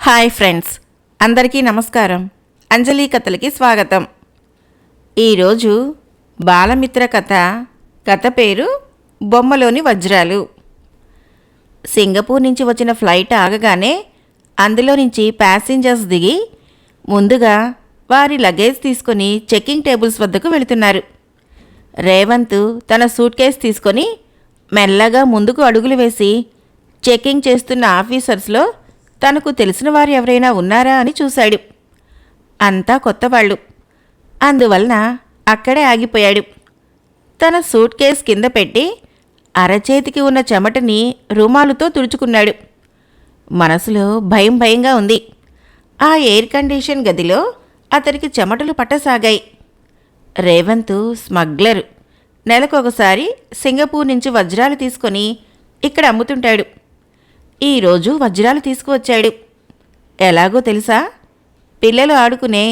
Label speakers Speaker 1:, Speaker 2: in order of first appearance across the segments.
Speaker 1: Hi friends, అందరికీ నమస్కారం. అంజలి కథలకి స్వాగతం. ఈరోజు బాలమిత్ర కథ పేరు బొమ్మలోని వజ్రాలు. సింగపూర్ నుంచి వచ్చిన ఫ్లైట్ ఆగగానే అందులో నుంచి ప్యాసింజర్స్ దిగి ముందుగా వారి లగేజ్ తీసుకొని చెక్కింగ్ టేబుల్స్ వద్దకు వెళుతున్నారు. రేవంత్ తన సూట్ కేస్ తీసుకొని మెల్లగా ముందుకు అడుగులు వేసి చెక్కింగ్ చేస్తున్న ఆఫీసర్స్లో తనకు తెలిసిన వారు ఎవరైనా ఉన్నారా అని చూశాడు. అంతా కొత్తవాళ్ళు. అందువలన అక్కడే ఆగిపోయాడు. తన సూట్ కేస్ కింద పెట్టి అరచేతికి ఉన్న చెమటని రుమాలుతో తుడుచుకున్నాడు. మనసులో భయంగా ఉంది. ఆ ఎయిర్ కండిషన్ గదిలో అతనికి చెమటలు పట్టసాగాయి. రేవంత్ స్మగ్లర్. నెలకొకసారి సింగపూర్ నుంచి వజ్రాలు తీసుకొని ఇక్కడ అమ్ముతుంటాడు. ఈరోజు వజ్రాలు తీసుకువచ్చాడు. ఎలాగో తెలుసా? పిల్లలు ఆడుకునే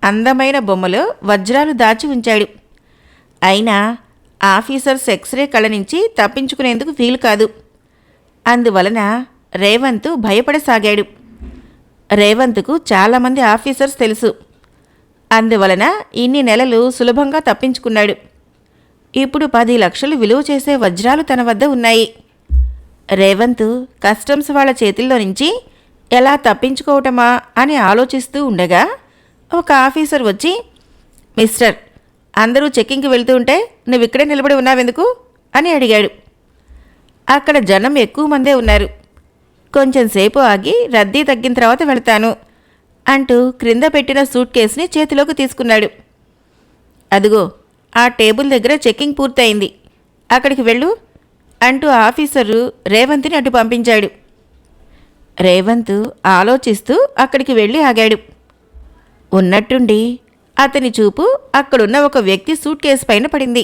Speaker 1: అందమైన బొమ్మలో వజ్రాలు దాచి ఉంచాడు. అయినా ఆఫీసర్స్ ఎక్స్రే కళ్ళ నుంచి తప్పించుకునేందుకు వీలు కాదు. అందువలన రేవంత్ భయపడసాగాడు. రేవంత్కు చాలామంది ఆఫీసర్స్ తెలుసు. అందువలన ఇన్ని నెలలు సులభంగా తప్పించుకున్నాడు. ఇప్పుడు 10 లక్షలు విలువ చేసే వజ్రాలు తన వద్ద ఉన్నాయి. రేవంత్ కస్టమ్స్ వాళ్ళ చేతుల్లో నుంచి ఎలా తప్పించుకోవటమా అని ఆలోచిస్తూ ఉండగా ఒక ఆఫీసర్ వచ్చి, మిస్టర్, అందరూ చెక్కింగ్కి వెళ్తూ ఉంటే నువ్వు ఇక్కడే నిలబడి ఉన్నావెందుకు అని అడిగాడు. అక్కడ జనం ఎక్కువ మందే ఉన్నారు. కొంచెం సేపు ఆగి రద్దీ తగ్గిన తర్వాత వెళతాను అంటూ క్రింద పెట్టిన సూట్ కేసుని చేతిలోకి తీసుకున్నాడు. అదిగో ఆ టేబుల్ దగ్గర చెక్కింగ్ పూర్తయింది, అక్కడికి వెళ్ళు అంటూ ఆఫీసరు రేవంత్ని అటు పంపించాడు. రేవంత్ ఆలోచిస్తూ అక్కడికి వెళ్ళి ఆగాడు. ఉన్నట్టుండి అతని చూపు అక్కడున్న ఒక వ్యక్తి సూట్ కేసు పైన పడింది.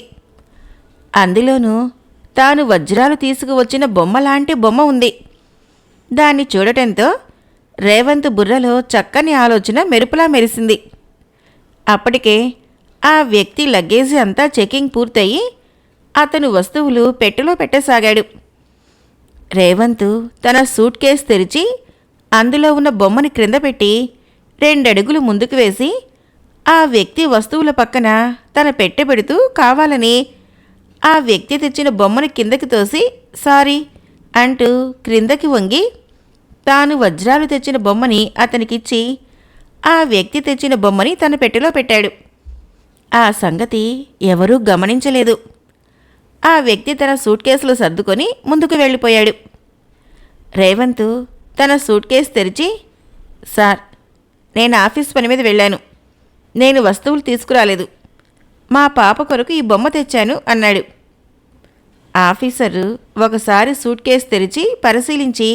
Speaker 1: అందులోనూ తాను వజ్రాలు తీసుకువచ్చిన బొమ్మలాంటి బొమ్మ ఉంది. దాన్ని చూడటంతో రేవంత్ బుర్రలో చక్కని ఆలోచన మెరుపులా మెరిసింది. అప్పటికే ఆ వ్యక్తి లగేజీ అంతా చెకింగ్ పూర్తయి అతను వస్తువులు పెట్టెలో పెట్టసాగాడు. రేవంత్ తన సూట్ కేస్ తెరిచి అందులో ఉన్న బొమ్మని క్రింద పెట్టి 2 అడుగులు ముందుకు వేసి ఆ వ్యక్తి వస్తువుల పక్కన తన పెట్టె పెడుతూ కావాలని ఆ వ్యక్తి తెచ్చిన బొమ్మని కిందకి తోసి సారీ అంటూ క్రిందకి వంగి తాను వజ్రాలు తెచ్చిన బొమ్మని అతనికిచ్చి ఆ వ్యక్తి తెచ్చిన బొమ్మని తన పెట్టెలో పెట్టాడు. ఆ సంగతి ఎవరూ గమనించలేదు. ఆ వ్యక్తి తన సూట్ కేసులు సర్దుకొని ముందుకు వెళ్ళిపోయాడు. రేవంత్ తన సూట్ కేసు తెరిచి, సార్, నేను ఆఫీస్ పని మీద వెళ్ళాను. నేను వస్తువులు తీసుకురాలేదు. మా పాప కొరకు ఈ బొమ్మ తెచ్చాను అన్నాడు. ఆఫీసరు ఒకసారి సూట్ కేసు తెరిచి పరిశీలించి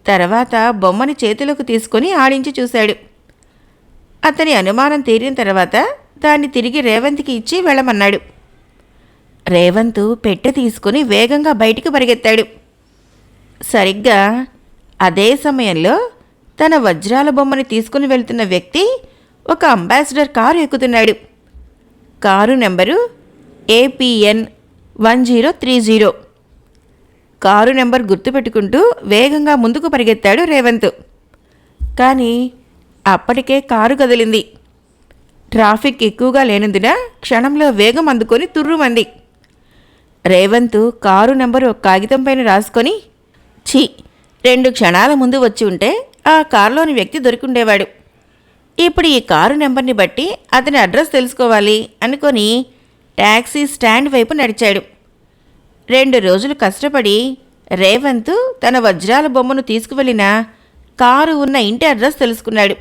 Speaker 1: తర్వాత బొమ్మని చేతిలోకి తీసుకొని ఆడించి చూశాడు. అతని అనుమానం తీరిన తర్వాత దాన్ని తిరిగి రేవంత్కి ఇచ్చి వెళ్ళమన్నాడు. రేవంత్ పెట్టె తీసుకుని వేగంగా బయటికి పరిగెత్తాడు. సరిగ్గా అదే సమయంలో తన వజ్రాల బొమ్మని తీసుకుని వెళ్తున్న వ్యక్తి ఒక అంబాసిడర్ కారు ఎక్కుతున్నాడు. Car number APN 1030. Car number గుర్తుపెట్టుకుంటూ వేగంగా ముందుకు పరిగెత్తాడు రేవంత్. కానీ అప్పటికే కారు కదిలింది. ట్రాఫిక్ ఎక్కువగా లేనందున క్షణంలో వేగం అందుకొని తుర్రుమంది. రేవంత్ కారు నెంబరు ఒక కాగితం పైన రాసుకొని, 2 క్షణాల ముందు వచ్చి ఉంటే ఆ కారులోని వ్యక్తి దొరికిండేవాడు. ఇప్పుడు ఈ కారు నెంబర్ని బట్టి అతని అడ్రస్ తెలుసుకోవాలి అనుకొని ట్యాక్సీ స్టాండ్ వైపు నడిచాడు. 2 రోజులు కష్టపడి రేవంత్ తన వజ్రాల బొమ్మను తీసుకువెళ్ళిన కారు ఉన్న ఇంటి అడ్రస్ తెలుసుకున్నాడు.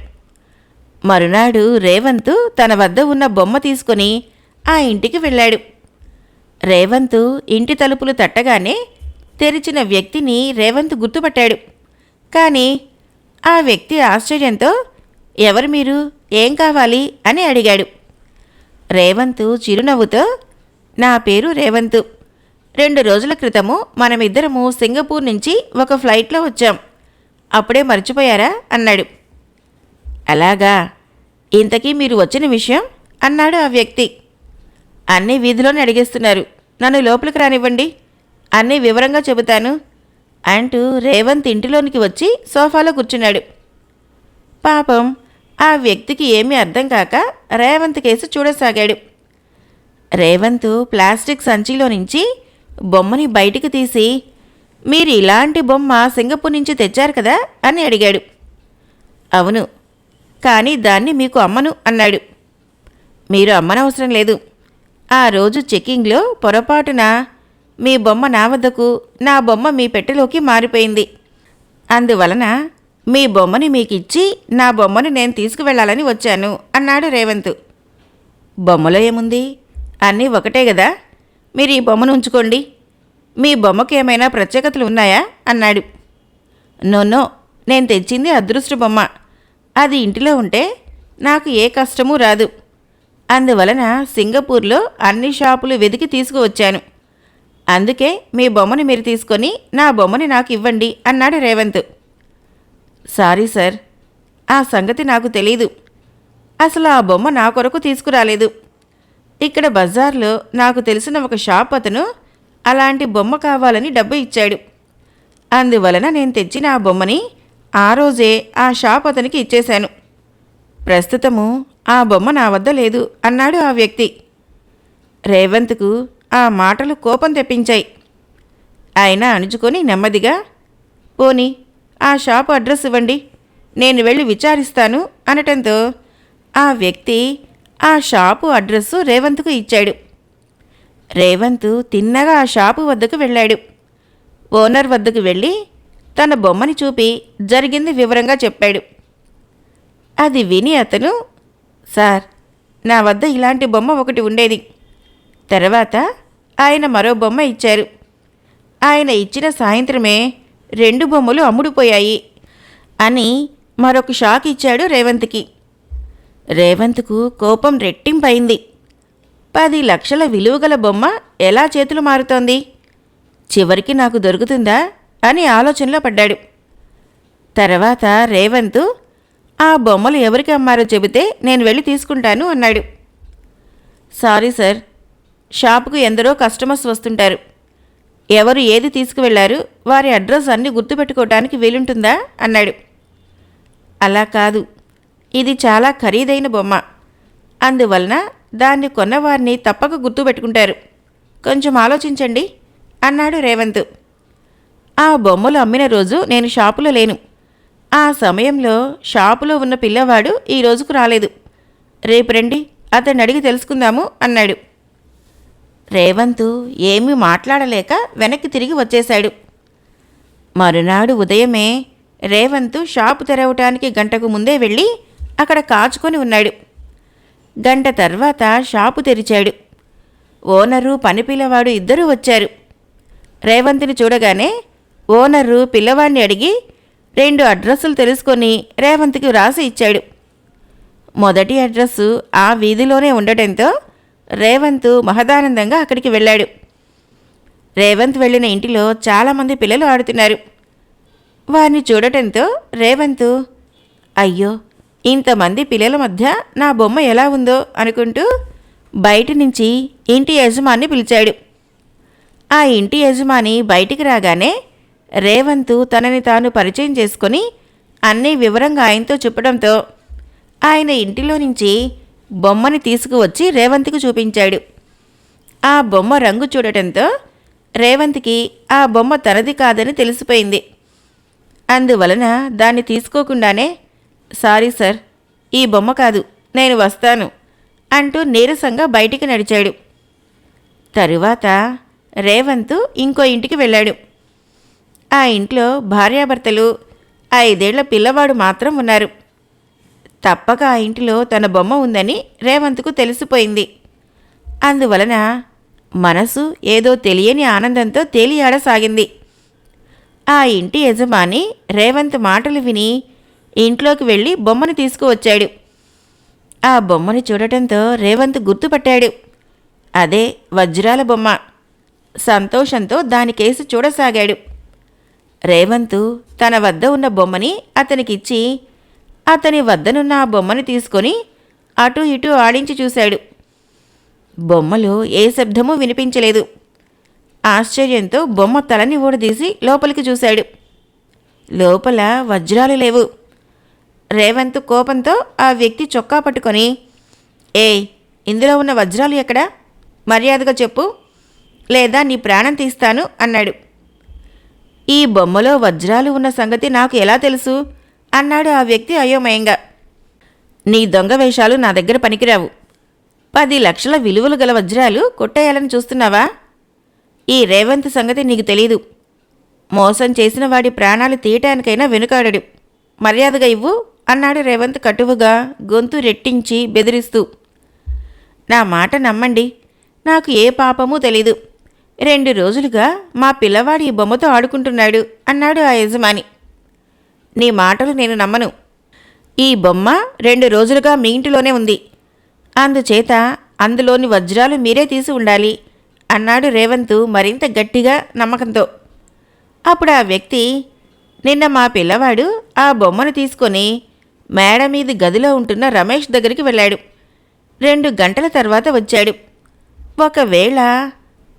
Speaker 1: మరునాడు రేవంత్ తన వద్ద ఉన్న బొమ్మ తీసుకొని ఆ ఇంటికి వెళ్ళాడు. రేవంత్ ఇంటి తలుపులు తట్టగానే తెరిచిన వ్యక్తిని రేవంత్ గుర్తుపట్టాడు. కానీ ఆ వ్యక్తి ఆశ్చర్యంతో, ఎవరు మీరు, ఏం కావాలి అని అడిగాడు. రేవంత్ చిరునవ్వుతో, నా పేరు రేవంత్. 2 రోజుల క్రితము మనమిద్దరము సింగపూర్ నుంచి ఒక ఫ్లైట్లో వచ్చాం. అప్పుడే మర్చిపోయారా అన్నాడు. అలాగా, ఇంతకీ మీరు వచ్చిన విషయం అన్నాడు ఆ వ్యక్తి. అన్నీ వీధిలోనే అడిగేస్తున్నారు, నన్ను లోపలికి రానివ్వండి, అన్నీ వివరంగా చెబుతాను అంటూ రేవంత్ ఇంటిలోనికి వచ్చి సోఫాలో కూర్చున్నాడు. పాపం ఆ వ్యక్తికి ఏమీ అర్థం కాక రేవంత్ కేసు చూడసాగాడు. రేవంత్ ప్లాస్టిక్ సంచిలో నుంచి బొమ్మని బయటికి తీసి, మీరు ఇలాంటి బొమ్మ సింగపూర్ నుంచి తెచ్చారు కదా అని అడిగాడు. అవును, కానీ దాన్ని మీకు అమ్మను అన్నాడు. మీరు అమ్మనవసరం లేదు. ఆ రోజు చెక్కింగ్లో పొరపాటున మీ బొమ్మ నా వద్దకు, నా బొమ్మ మీ పెట్టెలోకి మారిపోయింది. అందువలన మీ బొమ్మని మీకిచ్చి నా బొమ్మను నేను తీసుకువెళ్ళాలని వచ్చాను అన్నాడు రేవంత్. బొమ్మలో ఏముంది? అన్నీ ఒకటే కదా, మీరు ఈ బొమ్మను ఉంచుకోండి. మీ బొమ్మకు ఏమైనా ప్రత్యేకతలు ఉన్నాయా అన్నాడు. నో, నేను తెచ్చింది అదృష్ట బొమ్మ. అది ఇంటిలో ఉంటే నాకు ఏ కష్టమూ రాదు. అందువలన సింగపూర్లో అన్ని షాపులు వెతికి తీసుకువచ్చాను. అందుకే మీ బొమ్మని మీరు తీసుకొని నా బొమ్మని నాకు ఇవ్వండి అన్నాడు రేవంత్. సారీ సార్, ఆ సంగతి నాకు తెలీదు. అసలు ఆ బొమ్మ నా కొరకు తీసుకురాలేదు. ఇక్కడ బజార్లో నాకు తెలిసిన ఒక షాప్ అతను అలాంటి బొమ్మ కావాలని డబ్బు ఇచ్చాడు. అందువలన నేను తెచ్చిన ఆ బొమ్మని ఆ రోజే ఆ షాప్ అతనికి ఇచ్చేశాను. ప్రస్తుతము ఆ బొమ్మ నా వద్ద లేదు అన్నాడు ఆ వ్యక్తి. రేవంత్కు ఆ మాటలు కోపం తెప్పించాయి. ఆయన అణుచుకొని నెమ్మదిగా, పోనీ ఆ షాపు అడ్రస్ ఇవ్వండి, నేను వెళ్ళి విచారిస్తాను అనటంతో ఆ వ్యక్తి ఆ షాపు అడ్రస్సు రేవంత్కు ఇచ్చాడు. రేవంత్ తిన్నగా ఆ షాపు వద్దకు వెళ్ళాడు. ఓనర్ వద్దకు వెళ్ళి తన బొమ్మని చూపి జరిగింది వివరంగా చెప్పాడు. అది విని అతను, సార్, నా వద్ద ఇలాంటి బొమ్మ ఒకటి ఉండేది. తర్వాత ఆయన మరో బొమ్మ ఇచ్చారు. ఆయన ఇచ్చిన సాయంత్రమే 2 బొమ్మలు అమ్ముడుపోయాయి అని మరొక షాక్ ఇచ్చాడు రేవంత్కి. రేవంత్కు కోపం రెట్టింపైంది. 10 లక్షల విలువగల బొమ్మ ఎలా చేతులు మారుతోంది? చివరికి నాకు దొరుకుతుందా అని ఆలోచనలో పడ్డాడు. తర్వాత రేవంత్, ఆ బొమ్మలు ఎవరికి అమ్మారో చెబితే నేను వెళ్ళి తీసుకుంటాను అన్నాడు. సారీ సార్, షాపుకు ఎందరో కస్టమర్స్ వస్తుంటారు. ఎవరు ఏది తీసుకువెళ్లారు, వారి అడ్రస్ అన్నీ గుర్తుపెట్టుకోవటానికి వీలుంటుందా అన్నాడు. అలా కాదు, ఇది చాలా ఖరీదైన బొమ్మ. అందువలన దాన్ని కొన్నవారిని తప్పక గుర్తుపెట్టుకుంటారు. కొంచెం ఆలోచించండి అన్నాడు రేవంత్. ఆ బొమ్మలు అమ్మిన రోజు నేను షాపులో లేను. ఆ సమయంలో షాపులో ఉన్న పిల్లవాడు ఈ రోజుకు రాలేదు. రేపు రండి, అతన్ని అడిగి తెలుసుకుందాము అన్నాడు. రేవంత్ ఏమీ మాట్లాడలేక వెనక్కి తిరిగి వచ్చేశాడు. మరునాడు ఉదయమే రేవంత్ షాపు తెరవటానికి గంటకు ముందే వెళ్ళి అక్కడ కాచుకొని ఉన్నాడు. గంట తర్వాత షాపు తెరిచాడు. ఓనరు పనిపిల్లవాడు ఇద్దరూ వచ్చారు. రేవంత్ని చూడగానే ఓనరు పిల్లవాడిని అడిగి 2 అడ్రస్సులు తెలుసుకొని రేవంత్కి వ్రాసి ఇచ్చాడు. మొదటి అడ్రస్సు ఆ వీధిలోనే ఉండటంతో రేవంత్ మహదానందంగా అక్కడికి వెళ్ళాడు. రేవంత్ వెళ్ళిన ఇంటిలో చాలామంది పిల్లలు ఆడుతున్నారు. వారిని చూడటంతో రేవంత్, అయ్యో, ఇంతమంది పిల్లల మధ్య నా బొమ్మ ఎలా ఉందో అనుకుంటూ బయటి నుంచి ఇంటి యజమాని పిలిచాడు. ఆ ఇంటి యజమాని బయటికి రాగానే రేవంత్ తనని తాను పరిచయం చేసుకొని అన్నీ వివరంగా ఆయనతో చెప్పడంతో ఆయన ఇంటిలో నుంచి బొమ్మని తీసుకువచ్చి రేవంత్కి చూపించాడు. ఆ బొమ్మ రంగు చూడటంతో రేవంత్కి ఆ బొమ్మ తనది కాదని తెలిసిపోయింది. అందువలన దాన్ని తీసుకోకుండానే, సారీ సార్, ఈ బొమ్మ కాదు, నేను వస్తాను అంటూ నీరసంగా బయటికి నడిచాడు. తరువాత రేవంత్ ఇంకో ఇంటికి వెళ్ళాడు. ఆ ఇంట్లో భార్యాభర్తలు 5 ఏళ్ల పిల్లవాడు మాత్రం ఉన్నారు. తప్పక ఆ ఇంటిలో తన బొమ్మ ఉందని రేవంత్కు తెలిసిపోయింది. అందువలన మనసు ఏదో తెలియని ఆనందంతో తేలియాడసాగింది. ఆ ఇంటి యజమాని రేవంత్ మాటలు విని ఇంట్లోకి వెళ్ళి బొమ్మను తీసుకువచ్చాడు. ఆ బొమ్మని చూడటంతో రేవంత్ గుర్తుపట్టాడు. అదే వజ్రాల బొమ్మ. సంతోషంతో దానికేసి చూడసాగాడు. రేవంత్ తన వద్ద ఉన్న బొమ్మని అతనికిచ్చి అతని వద్దనున్న ఆ బొమ్మని తీసుకొని అటూ ఇటూ ఆడించి చూశాడు. బొమ్మలో ఏ శబ్దమూ వినిపించలేదు. ఆశ్చర్యంతో బొమ్మ తలని ఊడదీసి లోపలికి చూశాడు. లోపల వజ్రాలు లేవు. రేవంత్ కోపంతో ఆ వ్యక్తి చొక్కా పట్టుకొని, ఏయ్, ఇందులో ఉన్న వజ్రాలు ఎక్కడా? మర్యాదగా చెప్పు, లేదా నీ ప్రాణం తీస్తాను అన్నాడు. ఈ బొమ్మలో వజ్రాలు ఉన్న సంగతి నాకు ఎలా తెలుసు అన్నాడు ఆ వ్యక్తి అయోమయంగా. నీ దొంగ వేషాలు నా దగ్గర పనికిరావు. 10 లక్షల విలువలు గల వజ్రాలు కొట్టేయాలని చూస్తున్నావా? ఈ రేవంత్ సంగతి నీకు తెలీదు. మోసం చేసిన వాడి ప్రాణాలు తీయటానికైనా వెనుకాడడు. మర్యాదగా ఇవ్వు అన్నాడు రేవంత్ కటువుగా, గొంతు రెట్టించి బెదిరిస్తూ. నా మాట నమ్మండి, నాకు ఏ పాపమూ తెలీదు. 2 రోజులుగా మా పిల్లవాడు ఈ బొమ్మతో ఆడుకుంటున్నాడు అన్నాడు ఆ యజమాని. నీ మాటలు నేను నమ్మను. ఈ బొమ్మ 2 రోజులుగా మీ ఇంటిలోనే ఉంది. అందుచేత అందులోని వజ్రాలు మీరే తీసి ఉండాలి అన్నాడు రేవంత్ మరింత గట్టిగా, నమ్మకంతో. అప్పుడు ఆ వ్యక్తి, నిన్న మా పిల్లవాడు ఆ బొమ్మను తీసుకొని మేడ మీద గదిలో ఉంటున్న రమేష్ దగ్గరికి వెళ్ళాడు. 2 గంటల తర్వాత వచ్చాడు. ఒకవేళ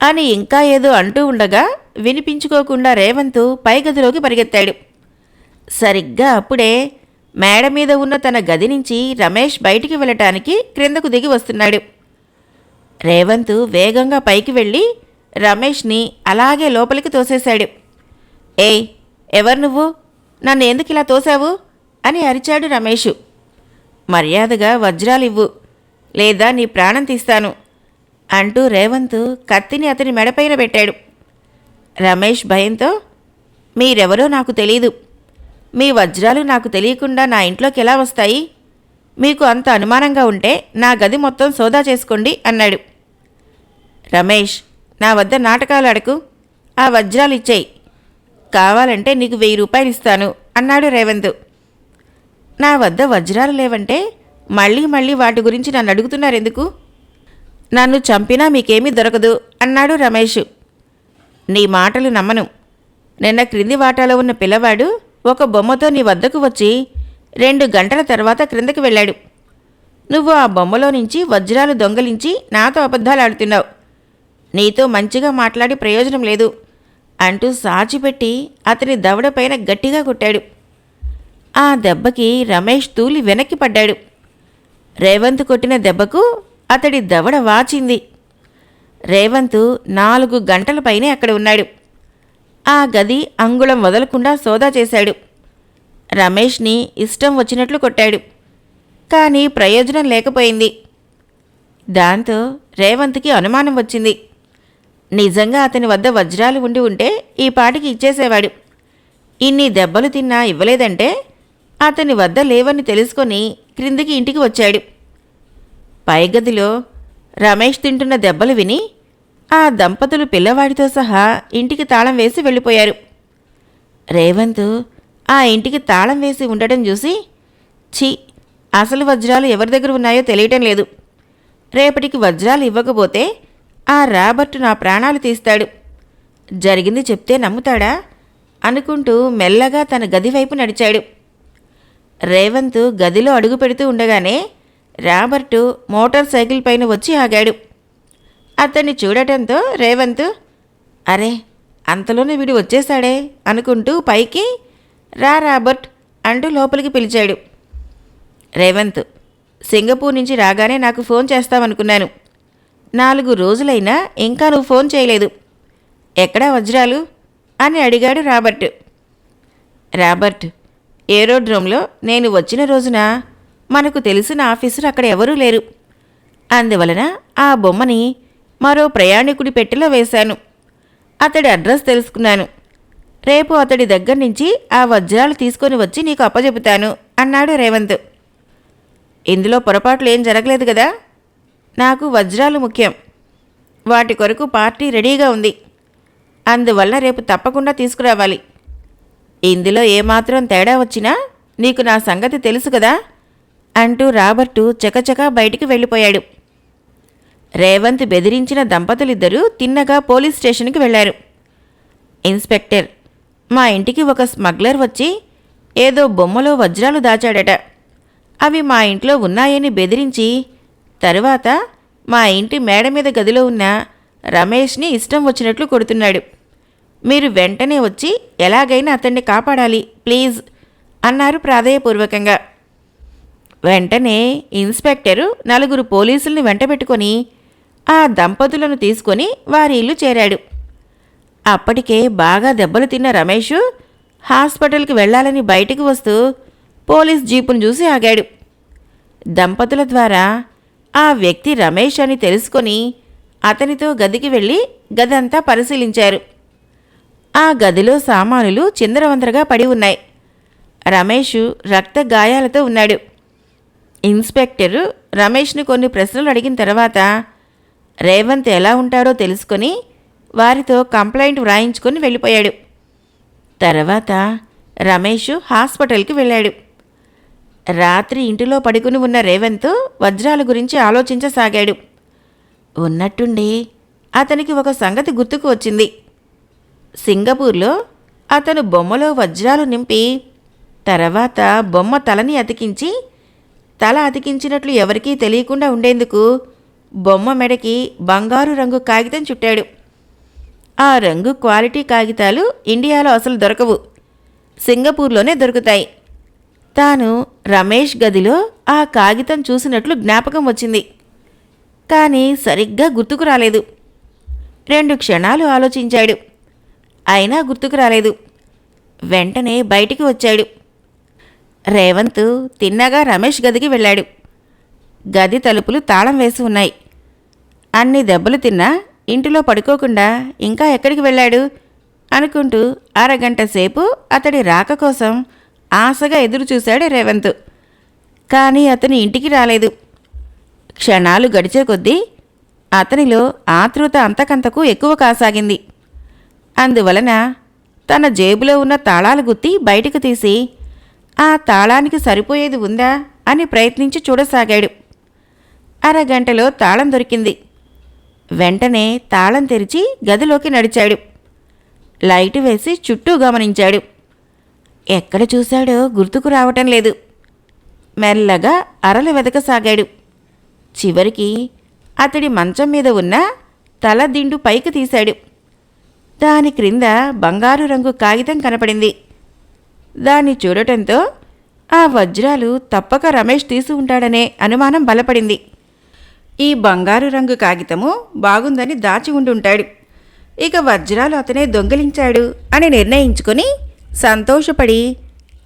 Speaker 1: అని ఇంకా ఏదో అంటూ ఉండగా వినిపించుకోకుండా రేవంత్ పై గదిలోకి పరిగెత్తాడు. సరిగ్గా అప్పుడే మేడ మీద ఉన్న తన గది నుంచి రమేష్ బయటికి వెళ్ళటానికి క్రిందకు దిగి వస్తున్నాడు. రేవంత్ వేగంగా పైకి వెళ్ళి రమేష్ని అలాగే లోపలికి తోసేశాడు. ఏయ్, ఎవరు నువ్వు? నన్ను ఎందుకు ఇలా తోశావు అని అరిచాడు రమేషు. మర్యాదగా వజ్రాలివ్వు, లేదా నీ ప్రాణం తీస్తాను అంటూ రేవంత్ కత్తిని అతని మెడపైన పెట్టాడు. రమేష్ భయంతో, మీరెవరో నాకు తెలీదు. మీ వజ్రాలు నాకు తెలియకుండా నా ఇంట్లోకి ఎలా వస్తాయి? మీకు అంత అనుమానంగా ఉంటే నా గది మొత్తం సోదా చేసుకోండి అన్నాడు. రమేష్, నా వద్ద నాటకాలు ఆడకు. ఆ వజ్రాలు ఇచ్చేయి. కావాలంటే నీకు 1000 రూపాయలు ఇస్తాను అన్నాడు రేవంత్. నా వద్ద వజ్రాలు లేవంటే మళ్ళీ మళ్ళీ వాటి గురించి నన్ను అడుగుతున్నారెందుకు? నన్ను చంపినా మీకేమీ దొరకదు అన్నాడు రమేష్. నీ మాటలు నమ్మను. నిన్న క్రింది వాటాలో ఉన్న పిల్లవాడు ఒక బొమ్మతో నీ వద్దకు వచ్చి 2 గంటల తర్వాత క్రిందకి వెళ్ళాడు. నువ్వు ఆ బొమ్మలో నుంచి వజ్రాలు దొంగలించి నాతో అబద్ధాలు ఆడుతున్నావు. నీతో మంచిగా మాట్లాడి ప్రయోజనం లేదు అంటూ సాచిపెట్టి అతని దవడపైన గట్టిగా కొట్టాడు. ఆ దెబ్బకి రమేష్ తూలి వెనక్కి పడ్డాడు. రేవంత్ కొట్టిన దెబ్బకు అతడి దవడ వాచింది. రేవంత్ 4 గంటల పైనే అక్కడ ఉన్నాడు. ఆ గది అంగుళం వదలకుండా సోదా చేశాడు. రమేష్ని ఇష్టం వచ్చినట్లు కొట్టాడు. కానీ ప్రయోజనం లేకపోయింది. దాంతో రేవంత్కి అనుమానం వచ్చింది. నిజంగా అతని వద్ద వజ్రాలు ఉండి ఉంటే ఈ పాటికి ఇచ్చేసేవాడు. ఇన్ని దెబ్బలు తిన్నా ఇవ్వలేదంటే అతని వద్ద లేవని తెలుసుకొని క్రిందికి ఇంటికి వచ్చాడు. పైగదిలో రమేష్ తింటున్న దెబ్బలు విని ఆ దంపతులు పిల్లవాడితో సహా ఇంటికి తాళం వేసి వెళ్ళిపోయారు. రేవంత్ ఆ ఇంటికి తాళం వేసి ఉండటం చూసి, ఛీ, అసలు వజ్రాలు ఎవరి దగ్గర ఉన్నాయో తెలియటం లేదు. రేపటికి వజ్రాలు ఇవ్వకపోతే ఆ రాబర్ట్ నా ప్రాణాలు తీస్తాడు. జరిగింది చెప్తే నమ్ముతాడా అనుకుంటూ మెల్లగా తన గది వైపు నడిచాడు. రేవంత్ గదిలో అడుగు పెడుతూ ఉండగానే రాబర్టు మోటార్ సైకిల్ పైన వచ్చి ఆగాడు. అతన్ని చూడటంతో రేవంత్, అరే, అంతలోనే వీడు వచ్చేశాడే అనుకుంటూ పైకి, రా రాబర్ట్ అంటూ లోపలికి పిలిచాడు. రేవంత్, సింగపూర్ నుంచి రాగానే నాకు ఫోన్ చేస్తావనుకున్నాను. 4 రోజులైనా ఇంకా నువ్వు ఫోన్ చేయలేదు. ఎక్కడా వజ్రాలు అని అడిగాడు రాబర్ట్. రాబర్ట్, ఏరోడ్రోమ్లో నేను వచ్చిన రోజున మనకు తెలిసిన ఆఫీసర్ అక్కడ ఎవరూ లేరు. అందువలన ఆ బొమ్మని మరో ప్రయాణికుడి పెట్టెలో వేశాను. అతడి అడ్రస్ తెలుసుకున్నాను. రేపు అతడి దగ్గర నుంచి ఆ వజ్రాలు తీసుకొని వచ్చి నీకు అప్పచెబుతాను అన్నాడు రేవంత్. ఇందులో పొరపాట్లు ఏం జరగలేదు కదా? నాకు వజ్రాలు ముఖ్యం. వాటి కొరకు పార్టీ రెడీగా ఉంది. అందువల్ల రేపు తప్పకుండా తీసుకురావాలి. ఇందులో ఏమాత్రం తేడా వచ్చినా నీకు నా సంగతి తెలుసు కదా అంటూ రాబర్టు చకచకా బయటికి వెళ్ళిపోయాడు. రేవంత్ బెదిరించిన దంపతులిద్దరూ తిన్నగా పోలీస్ స్టేషన్కి వెళ్లారు. ఇన్స్పెక్టర్, మా ఇంటికి ఒక స్మగ్లర్ వచ్చి ఏదో బొమ్మలో వజ్రాలు దాచాడట. అవి మా ఇంట్లో ఉన్నాయని బెదిరించి తరువాత మా ఇంటి మేడ మీద గదిలో ఉన్న రమేష్ని ఇష్టం వచ్చినట్లు కొడుతున్నాడు. మీరు వెంటనే వచ్చి ఎలాగైనా అతన్ని కాపాడాలి ప్లీజ్ అన్నారు ప్రాధేయపూర్వకంగా. వెంటనే ఇన్స్పెక్టరు నలుగురు పోలీసుల్ని వెంటబెట్టుకొని ఆ దంపతులను తీసుకొని వారి ఇల్లు చేరాడు. అప్పటికే బాగా దెబ్బలు తిన్న రమేషు హాస్పిటల్కి వెళ్లాలని బయటికి వస్తూ పోలీస్ జీపును చూసి ఆగాడు. దంపతుల ద్వారా ఆ వ్యక్తి రమేష్ అని తెలుసుకొని అతనితో గదికి వెళ్ళి గదంతా పరిశీలించారు. ఆ గదిలో సామానులు చిందరవందరగా పడి ఉన్నాయి. రమేషు రక్త గాయాలతో ఉన్నాడు. ఇన్స్పెక్టరు రమేష్ను కొన్ని ప్రశ్నలు అడిగిన తర్వాత రేవంత్ ఎలా ఉంటాడో తెలుసుకొని వారితో కంప్లైంట్ వ్రాయించుకొని వెళ్ళిపోయాడు. తర్వాత రమేష్ హాస్పిటల్కి వెళ్ళాడు. రాత్రి ఇంటిలో పడుకుని ఉన్న రేవంత్ వజ్రాల గురించి ఆలోచించసాగాడు. ఉన్నట్టుండి అతనికి ఒక సంగతి గుర్తుకు వచ్చింది. సింగపూర్లో అతను బొమ్మలో వజ్రాలు నింపి తర్వాత బొమ్మ తలని అతికించి తల అతికించినట్లు ఎవరికీ తెలియకుండా ఉండేందుకు బొమ్మ మెడకి బంగారు రంగు కాగితం చుట్టాడు. ఆ రంగు క్వాలిటీ కాగితాలు ఇండియాలో అసలు దొరకవు, సింగపూర్లోనే దొరుకుతాయి. తాను రమేష్ గదిలో ఆ కాగితం చూసినట్లు జ్ఞాపకం వచ్చింది. కానీ సరిగ్గా గుర్తుకు రాలేదు. 2 క్షణాలు ఆలోచించాడు. అయినా గుర్తుకు రాలేదు. వెంటనే బయటికి వచ్చాడు. రేవంత్ తిన్నగా రమేష్ గదికి వెళ్ళాడు. గది తలుపులు తాళం వేసి ఉన్నాయి. అన్ని దెబ్బలు తిన్నా ఇంటిలో పడుకోకుండా ఇంకా ఎక్కడికి వెళ్ళాడు అనుకుంటూ అరగంట సేపు అతడి రాక కోసం ఆశగా ఎదురుచూశాడు రేవంత్. కానీ అతను ఇంటికి రాలేదు. క్షణాలు గడిచే కొద్దీ అతనిలో ఆతృత అంతకంతకు ఎక్కువ కాసాగింది. అందువలన తన జేబులో ఉన్న తాళాలు గుత్తి బయటకు తీసి ఆ తాళానికి సరిపోయేది ఉందా అని ప్రయత్నించి చూడసాగాడు. అరగంటలో తాళం దొరికింది. వెంటనే తాళం తెరిచి గదిలోకి నడిచాడు. లైటు వేసి చుట్టూ గమనించాడు. ఎక్కడ చూశాడో గుర్తుకు రావటం లేదు. మెల్లగా అరలు వెదకసాగాడు. చివరికి అతడి మంచం మీద ఉన్న తల దిండు పైకి తీశాడు. దాని క్రింద బంగారు రంగు కాగితం కనపడింది. దాన్ని చూడటంతో ఆ వజ్రాలు తప్పక రమేష్ తీసి ఉంటాడనే అనుమానం బలపడింది. ఈ బంగారు రంగు కాగితము బాగుందని దాచి ఉండుంటాడు. ఇక వజ్రాలు అతనే దొంగిలించాడు అని నిర్ణయించుకొని సంతోషపడి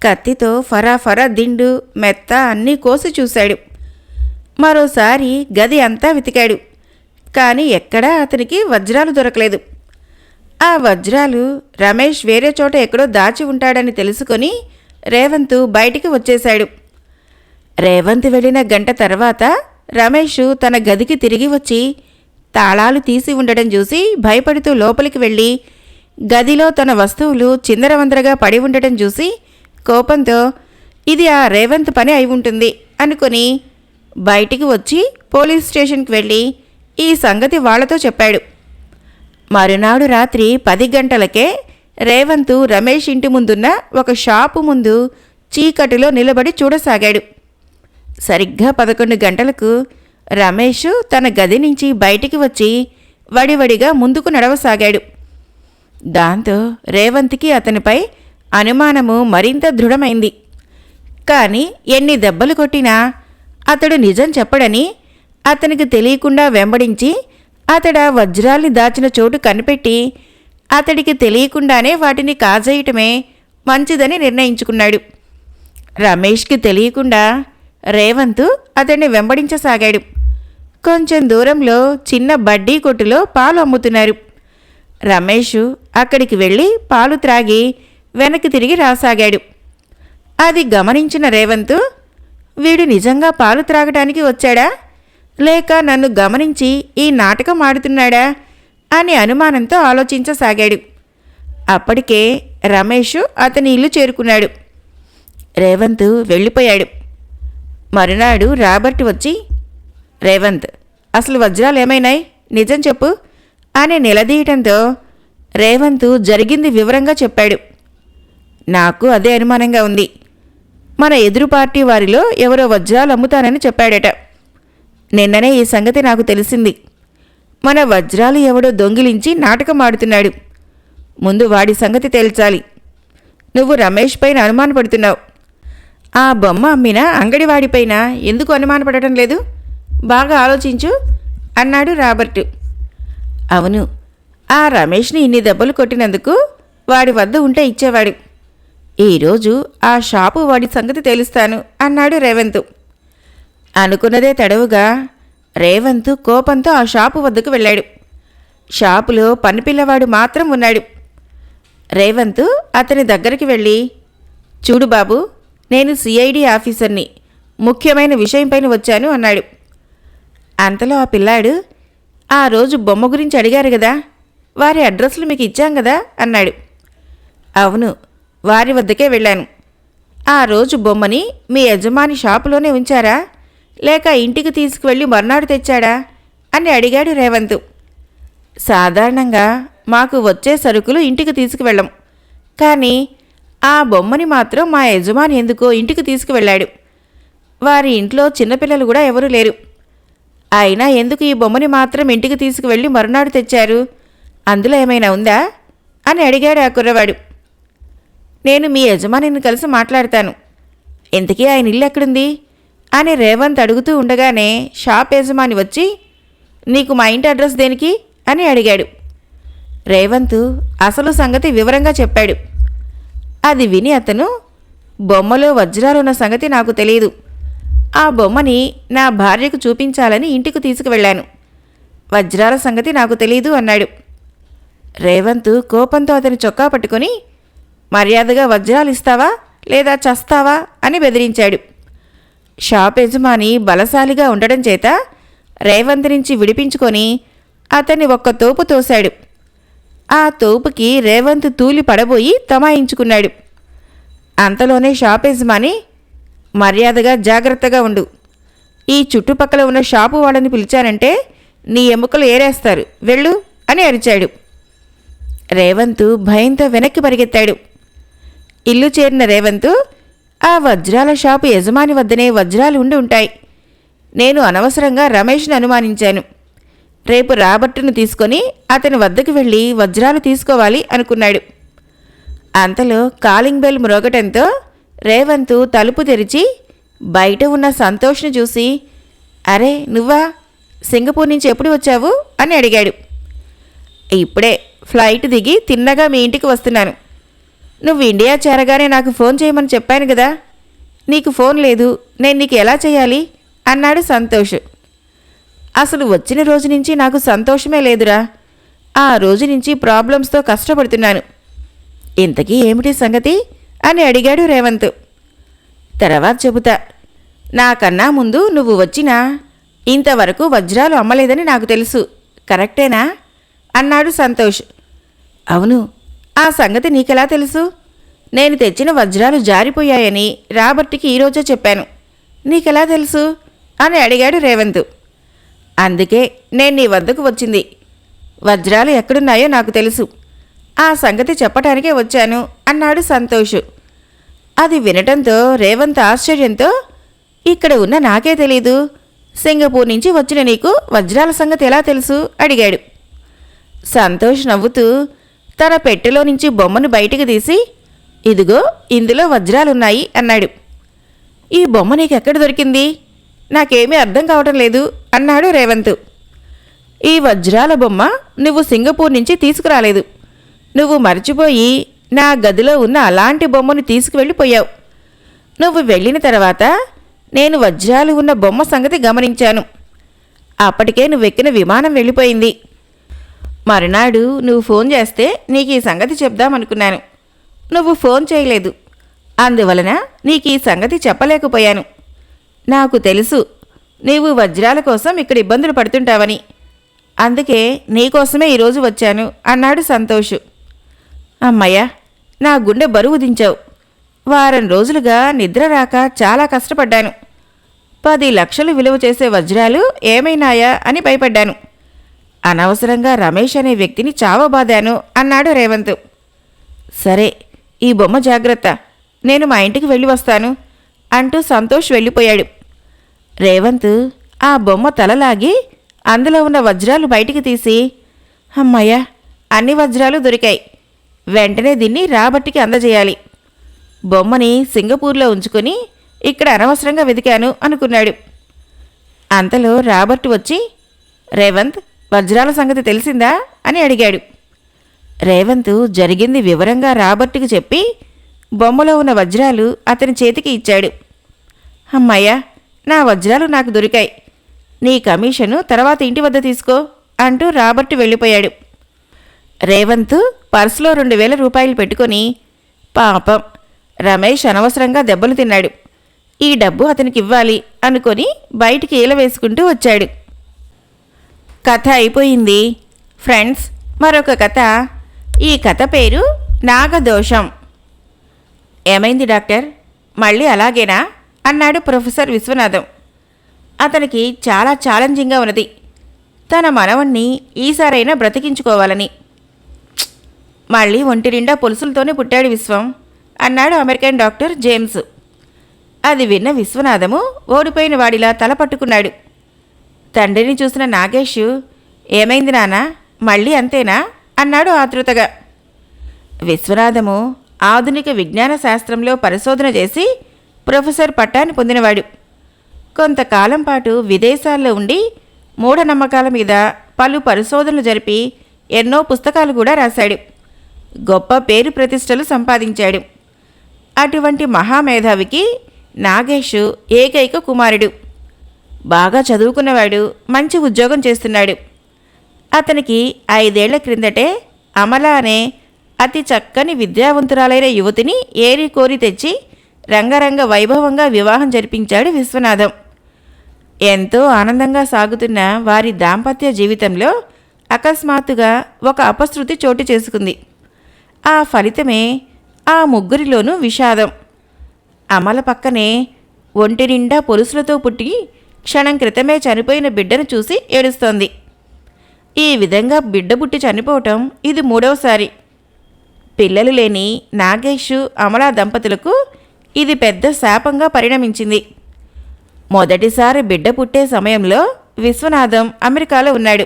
Speaker 1: కత్తితో ఫరాఫరా దిండు మెత్త అన్నీ కోసి చూశాడు. మరోసారి గది అంతా వెతికాడు. కానీ ఎక్కడా అతనికి వజ్రాలు దొరకలేదు. ఆ వజ్రాలు రమేష్ వేరే చోట ఎక్కడో దాచి ఉంటాడని తెలుసుకొని రేవంత్ బయటికి వచ్చేశాడు. రేవంత్ వెళ్ళిన గంట తర్వాత రమేష్ తన గదికి తిరిగి వచ్చి తాళాలు తీసి ఉండడం చూసి భయపడుతూ లోపలికి వెళ్ళి గదిలో తన వస్తువులు చిందరవందరగా పడి ఉండటం చూసి కోపంతో ఇది ఆ రేవంత్ పని అయి ఉంటుంది అనుకొని బయటికి వచ్చి పోలీస్ స్టేషన్కి వెళ్ళి ఈ సంగతి వాళ్లతో చెప్పాడు. మరునాడు రాత్రి 10 గంటలకే రేవంత్ రమేష్ ఇంటి ముందున్న ఒక షాపు ముందు చీకటిలో నిలబడి చూడసాగాడు. సరిగ్గా 11 గంటలకు రమేష్ తన గది నుంచి బయటికి వచ్చి వడివడిగా ముందుకు నడవసాగాడు. దాంతో రేవంత్కి అతనిపై అనుమానము మరింత దృఢమైంది. కానీ ఎన్ని దెబ్బలు కొట్టినా అతడు నిజం చెప్పడని అతనికి తెలియకుండా వెంబడించి అతడా వజ్రాల్ని దాచిన చోటు కనిపెట్టి అతడికి తెలియకుండానే వాటిని కాజేయటమే మంచిదని నిర్ణయించుకున్నాడు. రమేష్కి తెలియకుండా రేవంత్ అతన్ని వెంబడించసాగాడు. కొంచెం దూరంలో చిన్న బడ్డీ కొట్టులో పాలు అమ్ముతున్నారు. రమేష్ అక్కడికి వెళ్ళి పాలు త్రాగి వెనక్కి తిరిగి రాసాగాడు. అది గమనించిన రేవంత్ వీడు నిజంగా పాలు త్రాగటానికి వచ్చాడా లేక నన్ను గమనించి ఈ నాటకం ఆడుతున్నాడా అని అనుమానంతో ఆలోచించసాగాడు. అప్పటికే రమేష్ అతని ఇల్లు చేరుకున్నాడు. రేవంత్ వెళ్ళిపోయాడు. మరునాడు రాబర్ట్ వచ్చి, రేవంత్, అసలు వజ్రాలు ఏమైనాయి నిజం చెప్పు అని నిలదీయటంతో రేవంత్ జరిగింది వివరంగా చెప్పాడు. నాకు అదే అనుమానంగా ఉంది. మన ఎదురు పార్టీ వారిలో ఎవరో వజ్రాలు అమ్ముతానని చెప్పాడట. నిన్ననే ఈ సంగతి నాకు తెలిసింది. మన వజ్రాలు ఎవడో దొంగిలించి నాటకం ఆడుతున్నాడు. ముందు వాడి సంగతి తేల్చాలి. నువ్వు రమేష్ పైన అనుమానపడుతున్నావు. ఆ బొమ్మ అమ్మిన అంగడివాడిపైన ఎందుకు అనుమానపడటం లేదు? బాగా ఆలోచించు అన్నాడు రాబర్టు. అవును, ఆ రమేష్ని ఇన్ని దెబ్బలు కొట్టినందుకు వాడి వద్ద ఉంటే ఇచ్చేవాడు. ఈరోజు ఆ షాపు వాడి సంగతి తెలుస్తాను అన్నాడు రేవంతు. అనుకున్నదే తడవుగా రేవంతు కోపంతో ఆ షాపు వద్దకు వెళ్ళాడు. షాపులో పనిపిల్లవాడు మాత్రం ఉన్నాడు. రేవంతు అతని దగ్గరికి వెళ్ళి, చూడు బాబు, నేను సిఐడి ఆఫీసర్ని, ముఖ్యమైన విషయంపైన వచ్చాను అన్నాడు. అంతలో ఆ పిల్లాడు, ఆ రోజు బొమ్మ గురించి అడిగారు కదా, వారి అడ్రస్లు మీకు ఇచ్చాం కదా అన్నాడు. అవును, వారి వద్దకే వెళ్ళాను. ఆ రోజు బొమ్మని మీ యజమాని షాపులోనే ఉంచారా, లేక ఇంటికి తీసుకువెళ్ళి మర్నాడు తెచ్చాడా అని అడిగాడు రేవంతు. సాధారణంగా మాకు వచ్చే సరుకులు ఇంటికి తీసుకువెళ్ళం, కానీ ఆ బొమ్మని మాత్రం మా యజమాని ఎందుకో ఇంటికి తీసుకువెళ్ళాడు. వారి ఇంట్లో చిన్నపిల్లలు కూడా ఎవరూ లేరు. అయినా ఎందుకు ఈ బొమ్మని మాత్రం ఇంటికి తీసుకువెళ్ళి మరునాడు తెచ్చారు? అందులో ఏమైనా ఉందా అని అడిగాడు ఆ కుర్రవాడు. నేను మీ యజమానిని కలిసి మాట్లాడతాను. ఇంతకీ ఆయన ఇల్లు ఎక్కడుంది అని రేవంత్ అడుగుతూ ఉండగానే షాప్ యజమాని వచ్చి, నీకు మా ఇంటి అడ్రస్ దేనికి అని అడిగాడు. రేవంతు అసలు సంగతి వివరంగా చెప్పాడు. అది విని అతను, బొమ్మలో వజ్రాలున్న సంగతి నాకు తెలియదు. ఆ బొమ్మని నా భార్యకు చూపించాలని ఇంటికి తీసుకువెళ్ళాను. వజ్రాల సంగతి నాకు తెలీదు అన్నాడు. రేవంతు కోపంతో అతని చొక్కా పట్టుకొని, మర్యాదగా వజ్రాలు ఇస్తావా లేదా చస్తావా అని బెదిరించాడు. షాప్ యజమాని బలశాలిగా ఉండడం చేత రేవంత్ నుంచి విడిపించుకొని అతన్ని ఒక్క తోపు తోశాడు. ఆ తోపుకి రేవంత్ తూలి పడబోయి తమాయించుకున్నాడు. అంతలోనే షాప్ యజమాని, మర్యాదగా జాగ్రత్తగా ఉండు, ఈ చుట్టుపక్కల ఉన్న షాపు వాళ్ళని పిలిచానంటే నీ ఎముకలు ఏరేస్తారు, వెళ్ళు అని అరిచాడు. రేవంతు భయంతో వెనక్కి పరిగెత్తాడు. ఇల్లు చేరిన రేవంతు, ఆ వజ్రాల షాపు యజమాని వద్దనే వజ్రాలు ఉండి ఉంటాయి. నేను అనవసరంగా రమేష్ను అనుమానించాను. రేపు రాబర్టును తీసుకొని అతని వద్దకు వెళ్ళి వజ్రాలు తీసుకోవాలి అనుకున్నాడు. అంతలో కాలింగ్ బెల్ మ్రోగటంతో రేవంతు తలుపు తెరిచి బయట ఉన్న సంతోష్ను చూసి, అరే నువ్వా, సింగపూర్ నుంచి ఎప్పుడు వచ్చావు అని అడిగాడు. ఇప్పుడే ఫ్లైట్ దిగి తిన్నగా మీ ఇంటికి వస్తున్నాను. నువ్వు ఇండియా చేరగానే నాకు ఫోన్ చేయమని చెప్పాను కదా, నీకు ఫోన్ లేదు, నేను నీకు ఎలా చేయాలి అన్నాడు సంతోష్. అసలు వచ్చిన రోజు నుంచి నాకు సంతోషమే లేదురా, ఆ రోజు నుంచి ప్రాబ్లమ్స్తో కష్టపడుతున్నాను. ఇంతకీ ఏమిటి సంగతి అని అడిగాడు రేవంత్. తర్వాత చెబుతా, నాకన్నా ముందు నువ్వు వచ్చినా ఇంతవరకు వజ్రాలు అమ్మలేదని నాకు తెలుసు, కరెక్టేనా అన్నాడు సంతోష్. అవును, ఆ సంగతి నీకెలా తెలుసు? నేను తెచ్చిన వజ్రాలు జారిపోయాయని రాబర్ట్కి ఈరోజే చెప్పాను, నీకెలా తెలుసు అని అడిగాడు రేవంత్. అందుకే నేను నీ వద్దకు వచ్చింది. వజ్రాలు ఎక్కడున్నాయో నాకు తెలుసు, ఆ సంగతి చెప్పటానికే వచ్చాను అన్నాడు సంతోష్. అది వినటంతో రేవంత్ ఆశ్చర్యంతో, ఇక్కడ ఉన్న నాకే తెలీదు, సింగపూర్ నుంచి వచ్చిన నీకు వజ్రాల సంగతి ఎలా తెలుసు అడిగాడు. సంతోష్ నవ్వుతూ తన పెట్టెలో నుంచి బొమ్మను బయటికి తీసి, ఇదిగో ఇందులో వజ్రాలున్నాయి అన్నాడు. ఈ బొమ్మ నీకెక్కడ దొరికింది? నాకేమీ అర్థం కావటం లేదు అన్నాడు రేవంత్. ఈ వజ్రాల బొమ్మ నువ్వు సింగపూర్ నుంచి తీసుకురాలేదు, నువ్వు మర్చిపోయి నా గదిలో ఉన్న అలాంటి బొమ్మను తీసుకువెళ్ళిపోయావు. నువ్వు వెళ్ళిన తర్వాత నేను వజ్రాలు ఉన్న బొమ్మ సంగతి గమనించాను. అప్పటికే నువ్వెక్కిన విమానం వెళ్ళిపోయింది. మరునాడు నువ్వు ఫోన్ చేస్తే నీకు ఈ సంగతి చెప్దామనుకున్నాను, నువ్వు ఫోన్ చేయలేదు. అందువలన నీకు ఈ సంగతి చెప్పలేకపోయాను. నాకు తెలుసు నీవు వజ్రాల కోసం ఇక్కడ ఇబ్బందులు పడుతుంటావని, అందుకే నీకోసమే ఈరోజు వచ్చాను అన్నాడు సంతోష్. అమ్మయ్య, నా గుండె బరువు దించావు. వారం రోజులుగా నిద్ర రాక చాలా కష్టపడ్డాను. 10 లక్షలు విలువ చేసే వజ్రాలు ఏమైనాయా అని భయపడ్డాను. అనవసరంగా రమేష్ అనే వ్యక్తిని చావబాదాను అన్నాడు రేవంత్. సరే, ఈ బొమ్మ జాగ్రత్త, నేను మా ఇంటికి వెళ్ళి వస్తాను అంటూ సంతోష్ వెళ్ళిపోయాడు. రేవంత్ ఆ బొమ్మ తలలాగి అందులో ఉన్న వజ్రాలు బయటికి తీసి, అమ్మయ్య, అన్ని వజ్రాలు దొరికాయి, వెంటనే దీన్ని రాబర్ట్కి అందజేయాలి. బొమ్మని సింగపూర్లో ఉంచుకొని ఇక్కడ అనవసరంగా వెతికాను అనుకున్నాడు. అంతలో రాబర్ట్ వచ్చి, రేవంత్, వజ్రాల సంగతి తెలిసిందా అని అడిగాడు. రేవంత్ జరిగింది వివరంగా రాబర్ట్కి చెప్పి బొమ్మలో ఉన్న వజ్రాలు అతని చేతికి ఇచ్చాడు. అమ్మయ్య, నా వజ్రాలు నాకు దొరికాయి. నీ కమిషను తర్వాత ఇంటి వద్ద తీసుకో అంటూ రాబర్ట్ వెళ్ళిపోయాడు. రేవంత్ పర్సులో 2000 రూపాయలు పెట్టుకొని, పాపం రమేష్ అనవసరంగా దెబ్బలు తిన్నాడు, ఈ డబ్బు అతనికి ఇవ్వాలి అనుకొని బయటికి ఈల వేసుకుంటూ వచ్చాడు. కథ అయిపోయింది. ఫ్రెండ్స్, మరొక కథ. ఈ కథ పేరు నాగదోషం. ఏమైంది డాక్టర్, మళ్ళీ అలాగేనా అన్నాడు ప్రొఫెసర్ విశ్వనాథం. అతనికి చాలా ఛాలెంజింగ్గా ఉన్నది, తన మనవణ్ణి ఈసారైనా బ్రతికించుకోవాలని. మళ్ళీ ఒంటి నిండా పొలుసులతోనే పుట్టాడు విశ్వం అన్నాడు అమెరికన్ డాక్టర్ జేమ్స్. అది విన్న విశ్వనాథము ఓడిపోయిన వాడిలా తల పట్టుకున్నాడు. తండ్రిని చూసిన నాగేష్, ఏమైంది నాన్న, మళ్ళీ అంతేనా అన్నాడు ఆతృతగా. విశ్వనాథము ఆధునిక విజ్ఞాన శాస్త్రంలో పరిశోధన చేసి ప్రొఫెసర్ పట్టాన్ని పొందినవాడు. కొంతకాలం పాటు విదేశాల్లో ఉండి మూఢనమ్మకాల మీద పలు పరిశోధనలు జరిపి ఎన్నో పుస్తకాలు కూడా రాశాడు. గొప్ప పేరు ప్రతిష్టలు సంపాదించాడు. అటువంటి మహామేధావికి నాగేష్ ఏకైక కుమారుడు. బాగా చదువుకున్నవాడు, మంచి ఉద్యోగం చేస్తున్నాడు. అతనికి 5 ఏళ్ల క్రిందటే అమల అనే అతి చక్కని విద్యావంతురాలైన యువతిని ఏరి కోరి తెచ్చి రంగరంగ వైభవంగా వివాహం జరిపించాడు విశ్వనాథం. ఎంతో ఆనందంగా సాగుతున్న వారి దాంపత్య జీవితంలో అకస్మాత్తుగా ఒక అపశృతి చోటు చేసుకుంది. ఆ ఫలితమే ఆ ముగ్గురిలోనూ విషాదం. అమల పక్కనే ఒంటి నిండా పొలుసులతో పుట్టి క్షణం క్రితమే చనిపోయిన బిడ్డను చూసి ఏడుస్తోంది. ఈ విధంగా బిడ్డ పుట్టి చనిపోవటం ఇది 3వసారి. పిల్లలు లేని నాగేష్, అమలా దంపతులకు ఇది పెద్ద శాపంగా పరిణమించింది. మొదటిసారి బిడ్డ పుట్టే సమయంలో విశ్వనాథం అమెరికాలో ఉన్నాడు.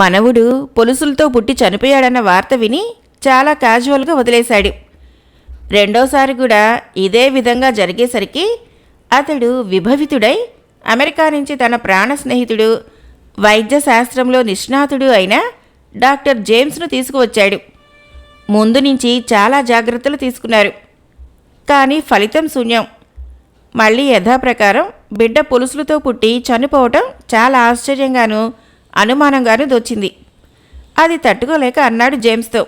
Speaker 1: మనవుడు పొలుసులతో పుట్టి చనిపోయాడన్న వార్త విని చాలా క్యాజువల్గా వదిలేశాడు. రెండోసారి కూడా ఇదే విధంగా జరిగేసరికి అతడు విభవితుడై అమెరికా నుంచి తన ప్రాణ స్నేహితుడు, వైద్య శాస్త్రంలో నిష్ణాతుడు అయిన డాక్టర్ జేమ్స్ను తీసుకువచ్చాడు. ముందు నుంచి చాలా జాగ్రత్తలు తీసుకున్నారు. కానీ ఫలితం శూన్యం. మళ్ళీ యథాప్రకారం బిడ్డ పొలుసులతో పుట్టి చనిపోవటం చాలా ఆశ్చర్యంగానూ అనుమానంగానూ దోచింది. అది తట్టుకోలేక అన్నాడు జేమ్స్తో,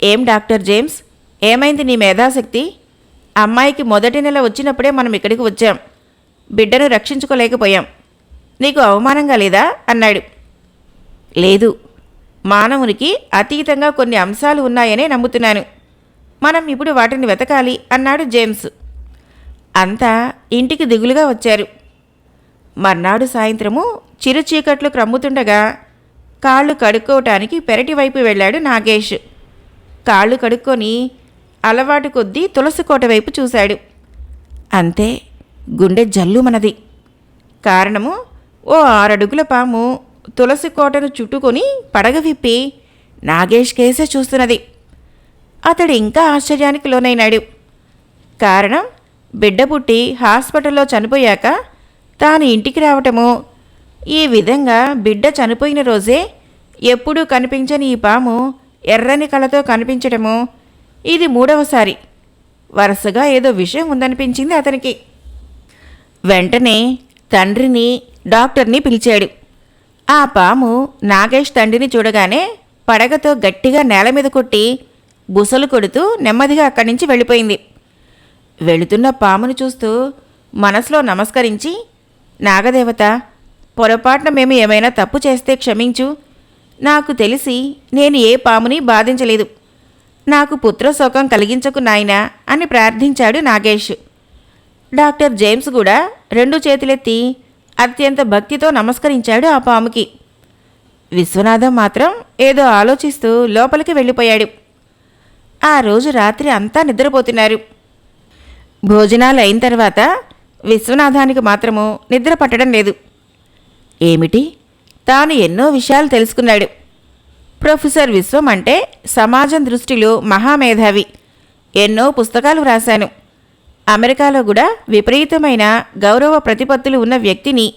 Speaker 1: ఏం డాక్టర్ జేమ్స్, ఏమైంది నీ మేధాశక్తి? అమ్మాయికి మొదటి నెల వచ్చినప్పుడే మనం ఇక్కడికి వచ్చాం, బిడ్డను రక్షించుకోలేకపోయాం, నీకు అవమానంగా లేదా అన్నాడు. లేదు, మానవునికి అతీతంగా కొన్ని అంశాలు ఉన్నాయనే నమ్ముతున్నాను. మనం ఇప్పుడు వాటిని వెతకాలి అన్నాడు జేమ్స్. అంతా ఇంటికి దిగులుగా వచ్చారు. మర్నాడు సాయంత్రము చిరుచీకట్లు క్రమ్ముతుండగా కాళ్ళు కడుక్కోవటానికి పెరటి వైపు వెళ్ళాడు నాగేష్. కాళ్ళు కడుక్కొని అలవాటు కొద్దీ తులసి కోట వైపు చూశాడు. అంతే, గుండె జల్లుమనది. కారణము, ఓ 6 అడుగుల పాము తులసి కోటను చుట్టుకొని పడగ విప్పి నాగేష్ కేసే చూస్తున్నది. అతడు ఇంకా ఆశ్చర్యానికి లోనైనాడు. కారణం, బిడ్డ పుట్టి హాస్పిటల్లో చనిపోయాక తాను ఇంటికి రావటము, ఈ విధంగా బిడ్డ చనిపోయిన రోజే ఎప్పుడూ కనిపించని ఈ పాము ఎర్రని కళ్ళతో కనిపించటము ఇది 3వసారి. వరుసగా ఏదో విషయం ఉందనిపించింది అతనికి. వెంటనే తండ్రిని, డాక్టర్ని పిలిచాడు. ఆ పాము నాగేష్ తండ్రిని చూడగానే పడగతో గట్టిగా నేల మీద కొట్టి బుసలు కొడుతూ నెమ్మదిగా అక్కడి నుంచి వెళ్ళిపోయింది. వెళుతున్న పామును చూస్తూ మనసులో నమస్కరించి, నాగదేవత, పొరపాటున మేము ఏమైనా తప్పు చేస్తే క్షమించు. నాకు తెలిసి నేను ఏ పాముని బాధించలేదు. నాకు పుత్రశోకం కలిగించకు నాయనా అని ప్రార్థించాడు నాగేష్. డాక్టర్ జేమ్స్ కూడా 2 చేతులెత్తి అత్యంత భక్తితో నమస్కరించాడు ఆ పాముకి. విశ్వనాథం మాత్రం ఏదో ఆలోచిస్తూ లోపలికి వెళ్ళిపోయాడు. ఆ రోజు రాత్రి అంతా నిద్రపోతున్నారు. భోజనాలు అయిన తర్వాత విశ్వనాథానికి మాత్రము నిద్ర పట్టడం లేదు. ఏమిటి, తాను ఎన్నో విషయాలు తెలుసుకున్నాడు. ప్రొఫెసర్ విశ్వం అంటే సమాజం దృష్టిలో మహామేధావి. ఎన్నో పుస్తకాలు వ్రాశాను. అమెరికాలో కూడా విపరీతమైన గౌరవ ప్రతిపత్తులు ఉన్న వ్యక్తిని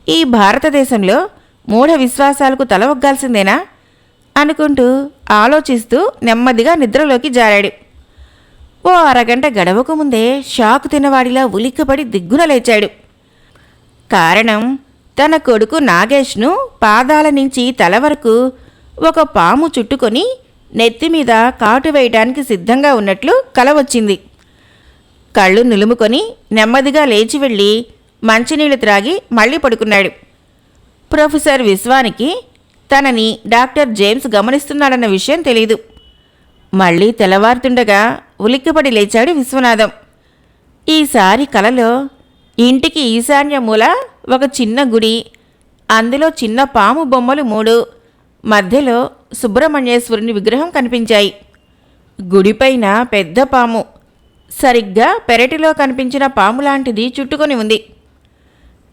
Speaker 1: ఈ భారతదేశంలో మూఢ విశ్వాసాలకు తలవొగ్గాల్సిందేనా అనుకుంటూ ఆలోచిస్తూ నెమ్మదిగా నిద్రలోకి జారాడు. ఓ అరగంట గడవకు ముందే షాకు తినవాడిలా ఉలిక్కపడి దిగ్గున లేచాడు. కారణం, తన కొడుకు నాగేష్ను పాదాల నుంచి తల వరకు ఒక పాము చుట్టుకొని నెత్తిమీద కాటు వేయడానికి సిద్ధంగా ఉన్నట్లు కల వచ్చింది. కళ్ళు నిలుముకొని నెమ్మదిగా లేచి వెళ్ళి మంచినీళ్లు త్రాగి మళ్ళీ పడుకున్నాడు. ప్రొఫెసర్ విశ్వానికి తనని డాక్టర్ జేమ్స్ గమనిస్తున్నాడన్న విషయం తెలీదు. మళ్ళీ తెల్లవారుతుండగా ఉలిక్కిపడి లేచాడు విశ్వనాథం. ఈసారి కలలో ఇంటికి ఈశాన్య మూల ఒక చిన్న గుడి, అందులో చిన్న పాము బొమ్మలు 3, మధ్యలో సుబ్రహ్మణ్యేశ్వరుని విగ్రహం కనిపించాయి. గుడిపైన పెద్ద పాము, సరిగ్గా పెరటిలో కనిపించిన పాములాంటిది చుట్టుకొని ఉంది.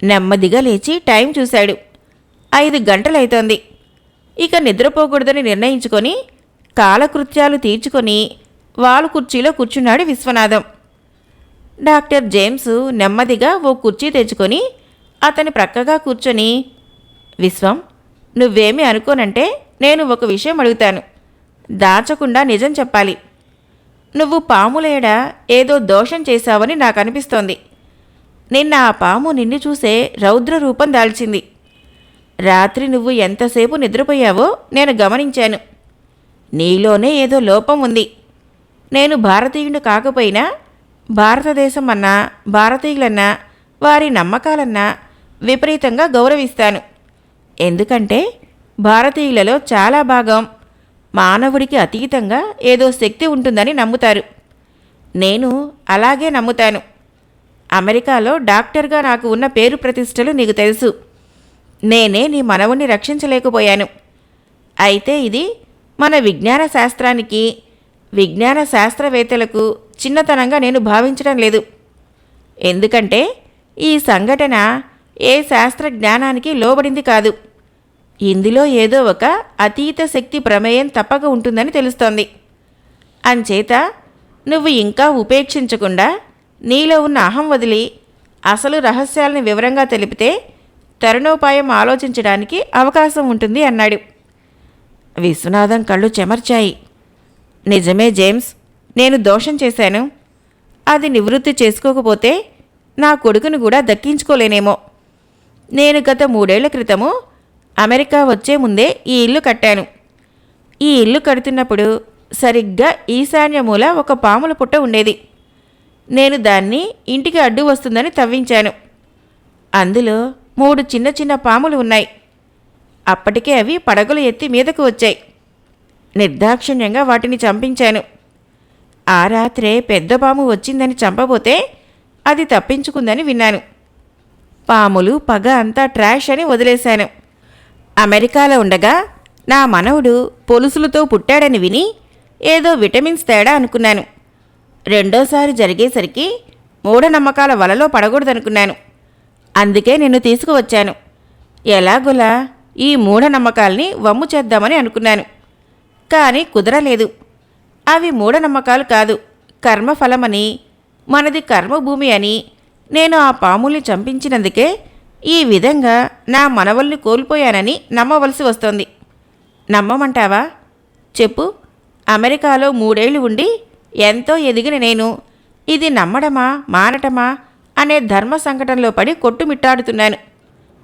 Speaker 1: నెమ్మదిగా లేచి టైం చూశాడు. 5 గంటలైతోంది. ఇక నిద్రపోకూడదని నిర్ణయించుకొని కాలకృత్యాలు తీర్చుకొని వాలు కుర్చీలో కూర్చున్నాడు విశ్వనాథం. డాక్టర్ జేమ్స్ నెమ్మదిగా ఓ కుర్చీ తెచ్చుకొని అతని ప్రక్కగా కూర్చొని, విశ్వం, నువ్వేమీ అనుకోనంటే నేను ఒక విషయం అడుగుతాను. దాచకుండా నిజం చెప్పాలి. నువ్వు పాములేడ ఏదో దోషం చేశావని నాకు అనిపిస్తోంది. నిన్న ఆ పాము నిన్ను చూసే రౌద్ర రూపం దాల్చింది. రాత్రి నువ్వు ఎంతసేపు నిద్రపోయావో నేను గమనించాను. నీలోనే ఏదో లోపం ఉంది. నేను భారతీయుడు కాకపోయినా భారతదేశం అన్నా, భారతీయులన్నా, వారి నమ్మకాలన్నా విపరీతంగా గౌరవిస్తాను. ఎందుకంటే భారతీయులలో చాలా భాగం మానవుడికి అతీతంగా ఏదో శక్తి ఉంటుందని నమ్ముతారు. నేను అలాగే నమ్ముతాను. అమెరికాలో డాక్టర్గా నాకు ఉన్న పేరు ప్రతిష్టలు నీకు తెలుసు. నేనే నీ మనవుణ్ణి రక్షించలేకపోయాను. అయితే ఇది మన విజ్ఞాన శాస్త్రానికి, విజ్ఞాన శాస్త్రవేత్తలకు చిన్నతనంగా నేను భావించడం లేదు. ఎందుకంటే ఈ సంఘటన ఏ శాస్త్ర జ్ఞానానికి లోబడింది కాదు. ఇందులో ఏదో ఒక అతీత శక్తి ప్రమేయం తప్పక ఉంటుందని తెలుస్తోంది. అంచేత నువ్వు ఇంకా ఉపేక్షించకుండా నీలో ఉన్న అహం వదిలి అసలు రహస్యాలను వివరంగా తెలిపితే తరుణోపాయం ఆలోచించడానికి అవకాశం ఉంటుంది అన్నాడు. విశ్వనాథం కళ్ళు చెమర్చాయి. నిజమే జేమ్స్, నేను దోషం చేశాను. అది నివృత్తి చేసుకోకపోతే నా కొడుకును కూడా దక్కించుకోలేనేమో. నేను గత 3 ఏళ్ల క్రితము అమెరికా వచ్చే ముందే ఈ ఇల్లు కట్టాను. ఈ ఇల్లు కడుతున్నప్పుడు సరిగ్గా ఈశాన్య మూల ఒక పాముల పుట్ట ఉండేది. నేను దాన్ని ఇంటికి అడ్డు వస్తుందని తవ్వించాను. అందులో 3 చిన్న చిన్న పాములు ఉన్నాయి. అప్పటికే అవి పడగలు ఎత్తి మీదకు వచ్చాయి. నిర్దాక్షిణ్యంగా వాటిని చంపించాను. ఆ రాత్రే పెద్ద పాము వచ్చిందని చంపబోతే అది తప్పించుకుందని విన్నాను. పాములు, పగ అంతా ట్రాష్ అని వదిలేశాను. అమెరికాలో ఉండగా నా మనవడు పొలుసులతో పుట్టాడని విని ఏదో విటమిన్స్ తేడా అనుకున్నాను. రెండోసారి జరిగేసరికి మూఢనమ్మకాల వలలో పడకూడదనుకున్నాను. అందుకే నిన్ను తీసుకువచ్చాను. ఎలాగోలా ఈ మూఢనమ్మకాల్ని వమ్ము చేద్దామని అనుకున్నాను. కానీ కుదరలేదు. అవి మూఢనమ్మకాలు కాదు, కర్మఫలమని, మనది కర్మభూమి అని నేను ఆ పాముల్ని చంపించినందుకే ఈ విధంగా నా మనవల్ని కోల్పోయానని నమ్మవలసి వస్తోంది. నమ్మమంటావా? చెప్పు. అమెరికాలో 3 ఏళ్లు ఉండి ఎంతో ఎదిగిన నేను ఇది నమ్మడమా మానటమా అనే ధర్మ సంకటంలో పడి కొట్టుమిట్టాడుతున్నాను.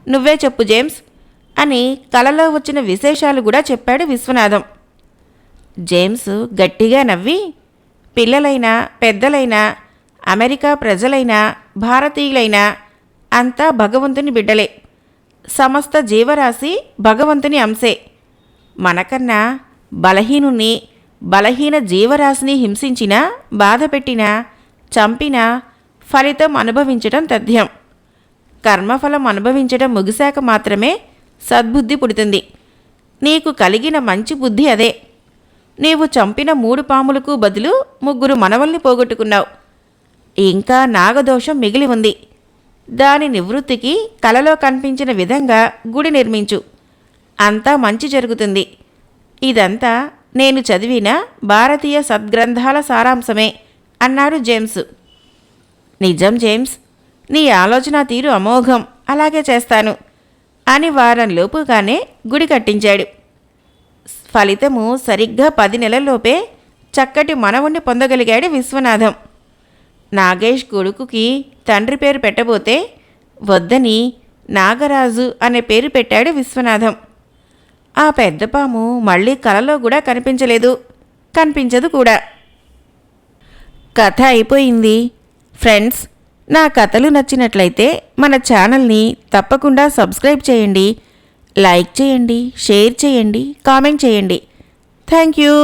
Speaker 1: నువ్వే చెప్పు జేమ్స్ అని కలలో వచ్చిన విశేషాలు కూడా చెప్పాడు విశ్వనాథం. జేమ్స్ గట్టిగా నవ్వి, పిల్లలైనా పెద్దలైనా, అమెరికా ప్రజలైనా భారతీయులైనా అంతా భగవంతుని బిడ్డలే. సమస్త జీవరాశి భగవంతుని అంశే. మనకన్నా బలహీనుణ్ణి, బలహీన జీవరాశిని హింసించినా, బాధపెట్టినా, చంపినా ఫలితం అనుభవించడం తథ్యం. కర్మఫలం అనుభవించడం ముగిశాక మాత్రమే సద్బుద్ధి పుడుతుంది. నీకు కలిగిన మంచి బుద్ధి అదే. నీవు చంపిన 3 పాములకు బదులు 3 మనవల్ని పోగొట్టుకున్నావు. ఇంకా నాగదోషం మిగిలి ఉంది. దాని నివృత్తికి కలలో కనిపించిన విధంగా గుడి నిర్మించు. అంతా మంచి జరుగుతుంది. ఇదంతా నేను చదివిన భారతీయ సద్గ్రంథాల సారాంశమే అన్నాడు జేమ్స్. నిజం జేమ్స్, నీ ఆలోచన తీరు అమోఘం, అలాగే చేస్తాను అని వారంలోపుగానే గుడి కట్టించాడు. ఫలితము సరిగ్గా 10 నెలల్లోపే చక్కటి మనవుణ్ణి పొందగలిగాడు విశ్వనాథం. నాగేష్ కొడుకుకి తండ్రి పేరు పెట్టబోతే వద్దని నాగరాజు అనే పేరు పెట్టాడు విశ్వనాథం. ఆ పెద్ద పాము మళ్ళీ కలలో కూడా కనిపించదు కూడా. కథ అయిపోయింది. ఫ్రెండ్స్, నా కథలు నచ్చినట్లయితే మన ఛానల్ని తప్పకుండా సబ్స్క్రైబ్ చేయండి, లైక్ చేయండి, షేర్ చేయండి, కామెంట్ చేయండి. Thank you.